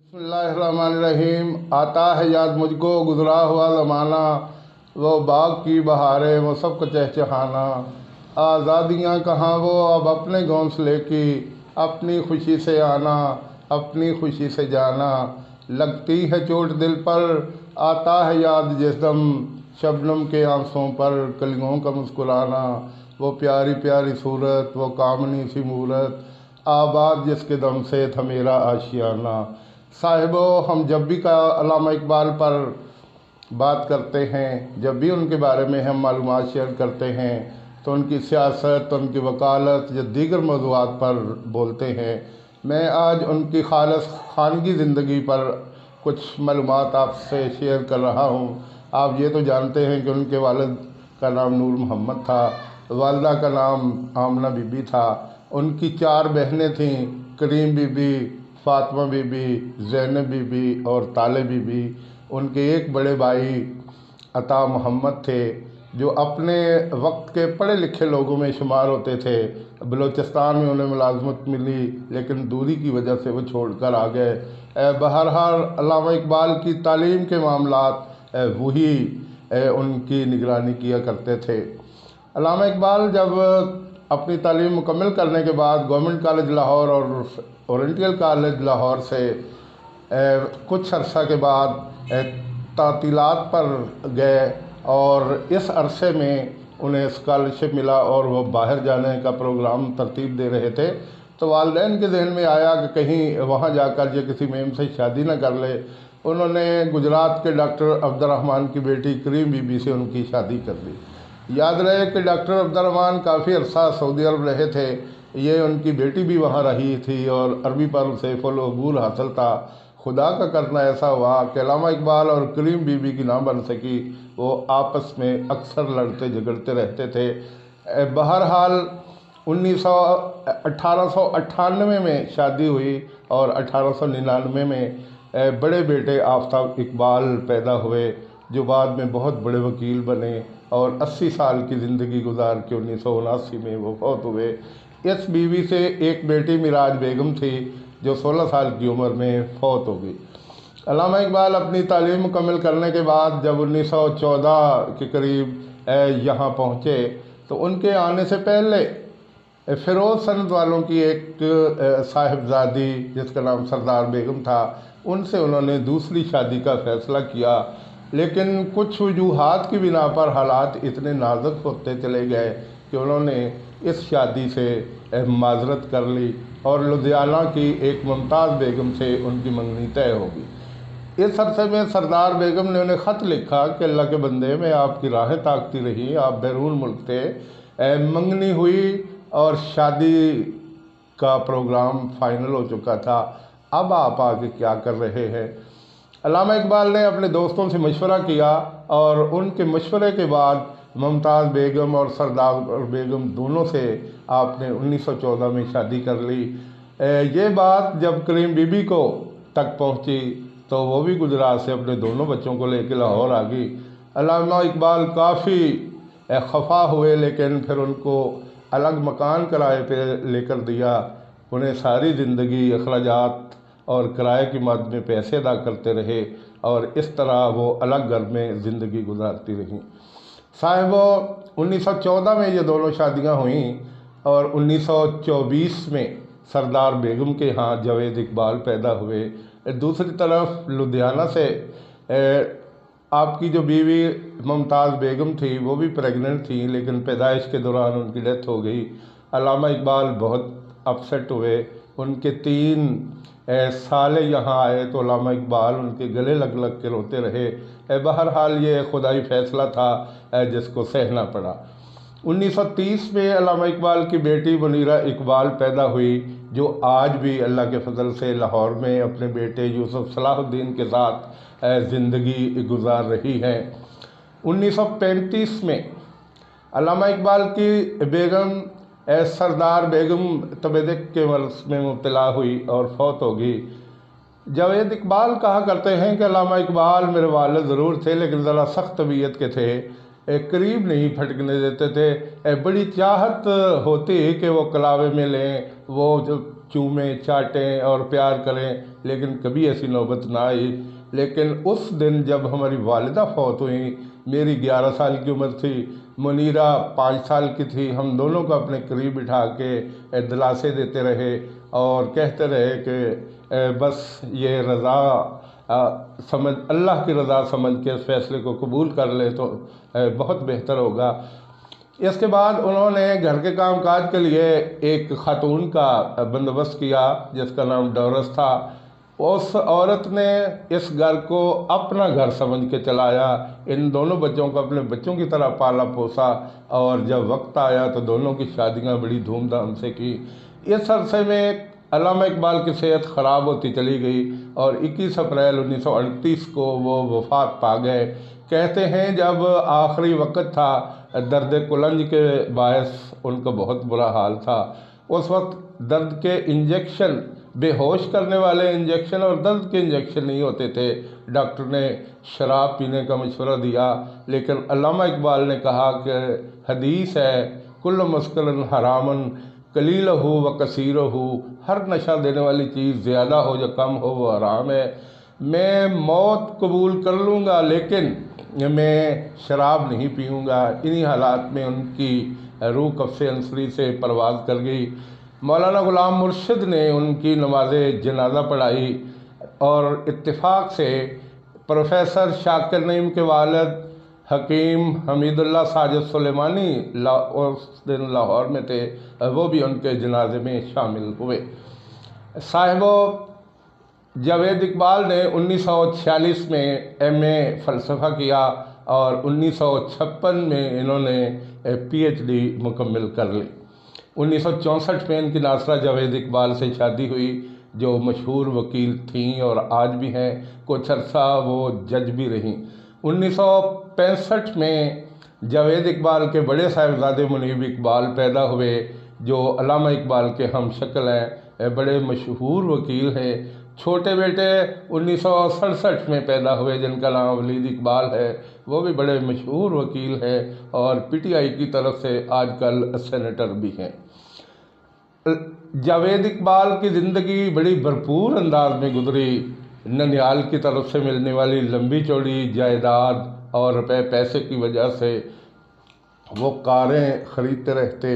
बिस्मिल्लाहिर्रहमानिर्रहीम। आता है याद मुझको गुजरा हुआ ज़माना, वो बाग की बहारें वो सब कुछ चहचहाना। आज़ादियाँ कहाँ वो अब अपने घोंसले की, अपनी खुशी से आना अपनी खुशी से जाना। लगती है चोट दिल पर, आता है याद जिस दम, शबनम के आंसुओं पर कलियों का मुस्कुराना। वो प्यारी प्यारी सूरत, वो कामनी सी मूरत, आबाद जिसके दम से था मेरा आशियाना। साहिबो, हम जब भी का अल्लामा इकबाल पर बात करते हैं, जब भी उनके बारे में हम मालूमात शेयर करते हैं, तो उनकी सियासत, उनकी वकालत या दीगर मौज़ूआत पर बोलते हैं। मैं आज उनकी खालस खानगी ज़िंदगी पर कुछ मालूमात आपसे शेयर कर रहा हूँ। आप ये तो जानते हैं कि उनके वालिद का नाम नूर मोहम्मद था, वालदा का नाम आमना बीबी था। उनकी 4 बहनें थीं, करीम बीबी, फ़ातिमा बीबी, ज़ैनब बीबी और ताले बीबी। उनके एक बड़े भाई अता मोहम्मद थे, जो अपने वक्त के पढ़े लिखे लोगों में शुमार होते थे। बलूचिस्तान में उन्हें मुलाजमत मिली, लेकिन दूरी की वजह से वो छोड़कर आ गए। बहरहाल अल्लामा इकबाल की तालीम के मामलात वही उनकी निगरानी किया करते थे। अल्लामा इकबाल जब अपनी तालीम मुकम्मल करने के बाद गवर्नमेंट कॉलेज लाहौर और ओरिएंटल कॉलेज लाहौर से कुछ अरसा के बाद तातीलात पर गए, और इस अरसे में उन्हें स्कॉलरशिप मिला और वो बाहर जाने का प्रोग्राम तरतीब दे रहे थे। तो वालिदैन के जहन में आया कि कहीं वहाँ जाकर ये किसी मेम से शादी न कर ले। उन्होंने गुजरात के डॉक्टर अब्दुर्रहमान की बेटी करीम बीबी से उनकी शादी कर दी। याद रहे कि डॉक्टर अब्दुर्रहमान काफ़ी अरसा सऊदी अरब रहे थे। ये उनकी बेटी भी वहाँ रही थी और अरबी पर उसे फुल अबूल हासिल था। खुदा का करना ऐसा हुआ कि अल्लामा इकबाल और करीम बीबी की ना बन सकी। वो आपस में अक्सर लड़ते झगड़ते रहते थे। बहरहाल 1898 में शादी हुई और 1899 में बड़े बेटे आफ्ताब इकबाल पैदा हुए, जो बाद में बहुत बड़े वकील बने और 80 साल की ज़िंदगी गुजार के 1979 में वो फौत हुए। इस बीवी से एक बेटी मिराज बेगम थी, जो 16 साल की उम्र में फौत हो गई। अल्लामा इकबाल अपनी तालीम मुकम्मल करने के बाद जब 1914 के करीब यहाँ पहुँचे, तो उनके आने से पहले फ़िरोज़ सनत वालों की एक साहिबजादी जिसका नाम सरदार बेगम था, उनसे उन्होंने दूसरी शादी का फ़ैसला किया। लेकिन कुछ वजूहात की बिना पर हालात इतने नाजुक होते चले गए कि उन्होंने इस शादी से माजरत कर ली और लुधियाना की एक मुमताज़ बेगम से उनकी मंगनी तय होगी। इस अरसे में सरदार बेगम ने उन्हें ख़त लिखा कि अल्लाह के बंदे, मैं आपकी राहें ताकती रही, आप बैरून मुल्क थे, मंगनी हुई और शादी का प्रोग्राम फ़ाइनल हो चुका था, अब आप आगे क्या कर रहे हैं। अल्लामा इकबाल ने अपने दोस्तों से मशवरा किया और उनके मशवरे के बाद मुमताज़ बेगम और सरदार बेगम दोनों से आपने 1914 में शादी कर ली। ये बात जब करीम बीबी को तक पहुंची, तो वो भी गुजरात से अपने दोनों बच्चों को लेकर लाहौर आ गई। अल्लामा इकबाल काफ़ी खफा हुए, लेकिन फिर उनको अलग मकान किराए पे लेकर दिया। उन्हें सारी ज़िंदगी अखराजात और किराए की मद में पैसे अदा करते रहे और इस तरह वो अलग घर में ज़िंदगी गुजारती रहीं। साहिबो, 1914 में ये दोनों शादियां हुईं और 1924 में सरदार बेगम के यहाँ जावेद इकबाल पैदा हुए। दूसरी तरफ लुधियाना से आपकी जो बीवी मुमताज़ बेगम थी, वो भी प्रेग्नेंट थी, लेकिन पैदाइश के दौरान उनकी डेथ हो गई। अल्लामा इकबाल बहुत अपसेट हुए। उनके 3 साले यहाँ आए तो अल्लामा इकबाल उनके गले लग लग के रोते रहे। बहरहाल ये खुदाई फ़ैसला था जिसको सहना पड़ा। 1930 में अल्लामा इकबाल की बेटी मुनीरा इकबाल पैदा हुई, जो आज भी अल्लाह के फजल से लाहौर में अपने बेटे यूसुफ सलाहुद्दीन के साथ ज़िंदगी गुजार रही है। 1935 में अल्लामा इकबाल की बेगम सरदार बेगम तबेदक के मर्ज में मुब्तला हुई और फौत हो गई। जावेद इकबाल कहा करते हैं कि अल्लामा इकबाल मेरे वालिद ज़रूर थे, लेकिन ज़रा सख्त तबीयत के थे, करीब नहीं फटकने देते थे। बड़ी चाहत होती कि वो कलावे में लें, वो जो چومیں چاٹیں اور پیار کریں، لیکن کبھی ایسی نوبت نہ آئی۔ لیکن اس دن جب ہماری والدہ فوت ہوئیں، میری 11 سال کی عمر تھی، منیرہ 5 سال کی تھی، ہم دونوں کو اپنے قریب بٹھا کے دلاسے دیتے رہے اور کہتے رہے کہ بس یہ رضا سمجھ، اللہ کی رضا سمجھ کے اس فیصلے کو قبول کر لے تو بہت بہتر ہوگا۔ اس کے بعد انہوں نے گھر کے کام کاج کے لیے ایک خاتون کا بندوبست کیا جس کا نام ڈورس تھا۔ اس عورت نے اس گھر کو اپنا گھر سمجھ کے چلایا، ان دونوں بچوں کو اپنے بچوں کی طرح پالا پوسا، اور جب وقت آیا تو دونوں کی شادیاں بڑی دھوم دھام سے کی۔ اس عرصے میں علامہ اقبال کی صحت خراب ہوتی چلی گئی اور 21 اپریل 1938 کو وہ وفات پا گئے۔ کہتے ہیں جب آخری وقت تھا، درد کلنج کے باعث ان کا بہت برا حال تھا۔ اس وقت درد کے انجیکشن، بے ہوش کرنے والے انجیکشن اور درد کے انجیکشن نہیں ہوتے تھے۔ ڈاکٹر نے شراب پینے کا مشورہ دیا، لیکن علامہ اقبال نے کہا کہ حدیث ہے کل مسکرن حرامن قلیلہ و کثیرہ، ہر نشہ دینے والی چیز زیادہ ہو یا کم ہو وہ حرام ہے۔ میں موت قبول کر لوں گا لیکن میں شراب نہیں پیوں گا۔ انہی حالات میں ان کی روح قفس انصری سے پرواز کر گئی۔ مولانا غلام مرشد نے ان کی نماز جنازہ پڑھائی اور اتفاق سے پروفیسر شاکر نعیم کے والد حکیم حمید اللہ ساجد سلیمانی اس دن لاہور میں تھے، وہ بھی ان کے جنازے میں شامل ہوئے۔ صاحبو، جاوید اقبال نے 1946 میں ایم اے فلسفہ کیا اور 1956 میں انہوں نے پی ایچ ڈی مکمل کر لی۔ 1964 میں ان کی ناصرہ جاوید اقبال سے شادی ہوئی، جو مشہور وکیل تھیں اور آج بھی ہیں، کچھ عرصہ وہ جج بھی رہیں۔ 1965 میں جاوید اقبال کے بڑے صاحبزادے منیب اقبال پیدا ہوئے، جو علامہ اقبال کے ہم شکل ہیں، بڑے مشہور وکیل ہیں۔ چھوٹے بیٹے 1967 میں پیدا ہوئے جن کا نام ولید اقبال ہے، وہ بھی بڑے مشہور وکیل ہیں اور پی ٹی آئی کی طرف سے آج کل سینیٹر بھی ہیں۔ جاوید اقبال کی زندگی بڑی بھرپور انداز میں گزری۔ ننیال کی طرف سے ملنے والی لمبی چوڑی جائیداد اور روپے پیسے کی وجہ سے وہ کاریں خریدتے رہتے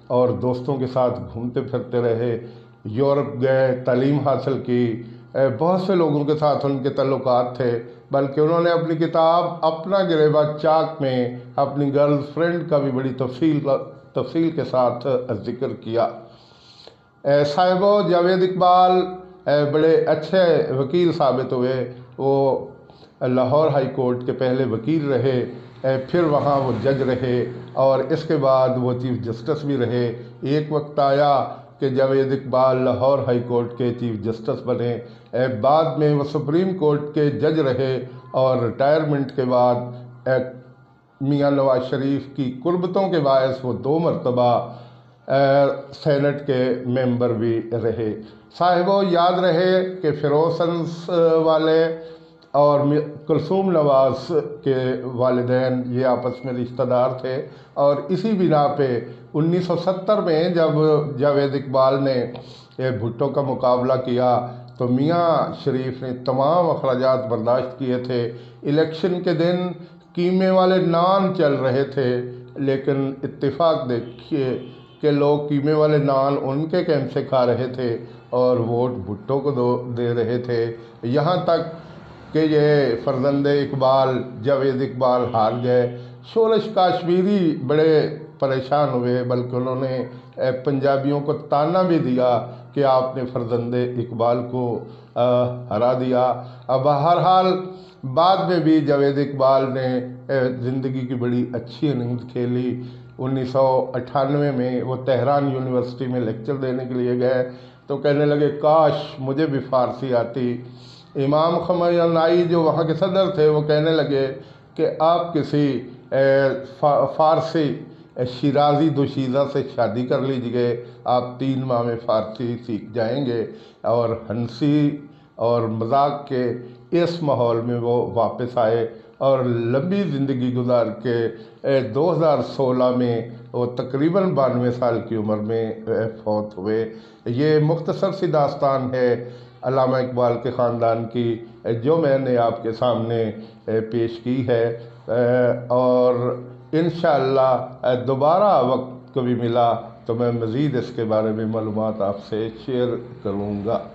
اور دوستوں کے ساتھ گھومتے پھرتے رہے۔ یورپ گئے، تعلیم حاصل کی، بہت سے لوگوں کے ساتھ ان کے تعلقات تھے، بلکہ انہوں نے اپنی کتاب اپنا گریباں چاک میں اپنی گرل فرینڈ کا بھی بڑی تفصیل کے ساتھ ذکر کیا۔ صاحبو، جاوید اقبال بڑے اچھے وکیل ثابت ہوئے۔ وہ لاہور ہائی کورٹ کے پہلے وکیل رہے، پھر وہاں وہ جج رہے اور اس کے بعد وہ چیف جسٹس بھی رہے۔ ایک وقت آیا کہ جاوید اقبال لاہور ہائی کورٹ کے چیف جسٹس بنے، بعد میں وہ سپریم کورٹ کے جج رہے اور ریٹائرمنٹ کے بعد میاں نواز شریف کی قربتوں کے باعث وہ 2 مرتبہ سینٹ کے ممبر بھی رہے۔ صاحبو، یاد رہے کہ فیروز والے اور کلثوم نواز کے والدین یہ آپس میں رشتہ دار تھے، اور اسی بنا پہ 1970 میں جب جاوید اقبال نے بھٹو کا مقابلہ کیا تو میاں شریف نے تمام اخراجات برداشت کیے تھے۔ الیکشن کے دن قیمے والے نان چل رہے تھے، لیکن اتفاق دیکھیے کہ لوگ قیمے والے نان ان کے کیمپ سے کھا رہے تھے اور ووٹ بھٹو کو دے رہے تھے، یہاں تک کہ یہ فرزند اقبال جاوید اقبال ہار گئے۔ شورش کاشمیری بڑے پریشان ہوئے، بلکہ انہوں نے پنجابیوں کو طعنہ بھی دیا کہ آپ نے فرزند اقبال کو ہرا دیا۔ اب بہرحال بعد میں بھی جاوید اقبال نے زندگی کی بڑی اچھی نیند کھیلی۔ 1998 میں وہ تہران یونیورسٹی میں لیکچر دینے کے لیے گئے تو کہنے لگے کاش مجھے بھی فارسی آتی۔ امام خمینائی جو وہاں کے صدر تھے وہ کہنے لگے کہ آپ کسی فارسی شیرازی دوشیزہ سے شادی کر لیجئے، آپ 3 ماہ میں فارسی سیکھ جائیں گے۔ اور ہنسی اور مذاق کے اس ماحول میں وہ واپس آئے اور لمبی زندگی گزار کے 2016 میں وہ تقریباً 92 سال کی عمر میں فوت ہوئے۔ یہ مختصر سی داستان ہے علامہ اقبال کے خاندان کی، جو میں نے آپ کے سامنے پیش کی ہے، اور انشاءاللہ دوبارہ وقت کبھی ملا تو میں مزید اس کے بارے میں معلومات آپ سے شیئر کروں گا۔